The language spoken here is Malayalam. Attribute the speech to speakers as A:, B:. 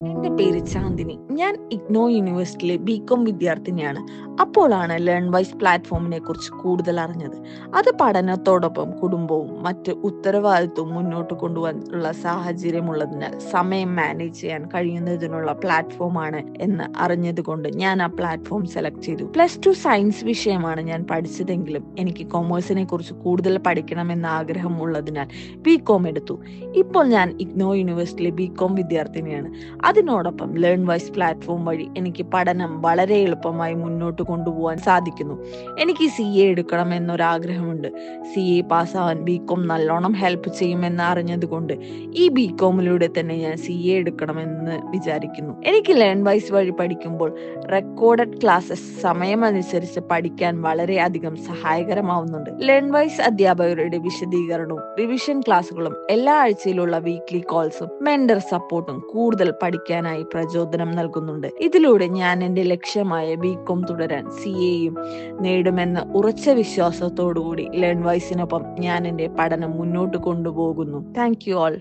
A: എന്റെ പേര് ചാന്ദിനി. ഞാൻ ഇഗ്നോ യൂണിവേഴ്സിറ്റിയിലെ ബികോം വിദ്യാർത്ഥിനിയാണ്. അപ്പോഴാണ് ലേൺ വൈസ് പ്ലാറ്റ്ഫോമിനെ കുറിച്ച് കൂടുതൽ അറിഞ്ഞത്. അത് പഠനത്തോടൊപ്പം കുടുംബവും മറ്റ് ഉത്തരവാദിത്വവും മുന്നോട്ട് കൊണ്ടുപോകാനുള്ള സാഹചര്യമുള്ളതിനാൽ സമയം മാനേജ് ചെയ്യാൻ കഴിയുന്നതിനുള്ള പ്ലാറ്റ്ഫോമാണ് എന്ന് അറിഞ്ഞതുകൊണ്ട് ഞാൻ ആ പ്ലാറ്റ്ഫോം സെലക്ട് ചെയ്തു. +2 സയൻസ് വിഷയമാണ് ഞാൻ പഠിച്ചതെങ്കിലും എനിക്ക് കൊമേഴ്സിനെ കുറിച്ച് കൂടുതൽ പഠിക്കണമെന്ന ആഗ്രഹം ഉള്ളതിനാൽ ബികോം എടുത്തു. ഇപ്പോൾ ഞാൻ ഇഗ്നോ യൂണിവേഴ്സിറ്റിയിലെ ബികോം വിദ്യാർത്ഥിനിയാണ്. അതിനോടൊപ്പം ലേൺ വൈസ് പ്ലാറ്റ്ഫോം വഴി എനിക്ക് പഠനം വളരെ എളുപ്പമായി മുന്നോട്ട് കൊണ്ടുപോകാൻ സാധിക്കുന്നു. എനിക്ക് CA എടുക്കണം എന്നൊരാഗ്രഹമുണ്ട്. CA പാസ്സാവാൻ ബികോം നല്ലോണം ഹെൽപ്പ് ചെയ്യുമെന്ന് അറിഞ്ഞതുകൊണ്ട് ഈ ബികോമിലൂടെ തന്നെ ഞാൻ CA എടുക്കണമെന്ന് വിചാരിക്കുന്നു. എനിക്ക് ലേൺ വൈസ് വഴി പഠിക്കുമ്പോൾ റെക്കോർഡഡ് ക്ലാസ്സസ് സമയമനുസരിച്ച് പഠിക്കാൻ വളരെയധികം സഹായകരമാവുന്നുണ്ട്. ലേൺ വൈസ് അധ്യാപകരുടെ വിശദീകരണവും റിവിഷൻ ക്ലാസ്സുകളും എല്ലാ ആഴ്ചയിലുള്ള വീക്ക്ലി കോൾസും മെന്റർ സപ്പോർട്ടും കൂടുതൽ പഠിക്കാനായി പ്രചോദനം നൽകുന്നുണ്ട്. ഇതിലൂടെ ഞാൻ എന്റെ ലക്ഷ്യമായ ബികോം തുടരാൻ CAയും നേടുമെന്ന ഉറച്ച വിശ്വാസത്തോടുകൂടി ലേൺ വൈസിനൊപ്പം ഞാൻ എന്റെ പഠനം മുന്നോട്ട് കൊണ്ടുപോകുന്നു. Thank you all.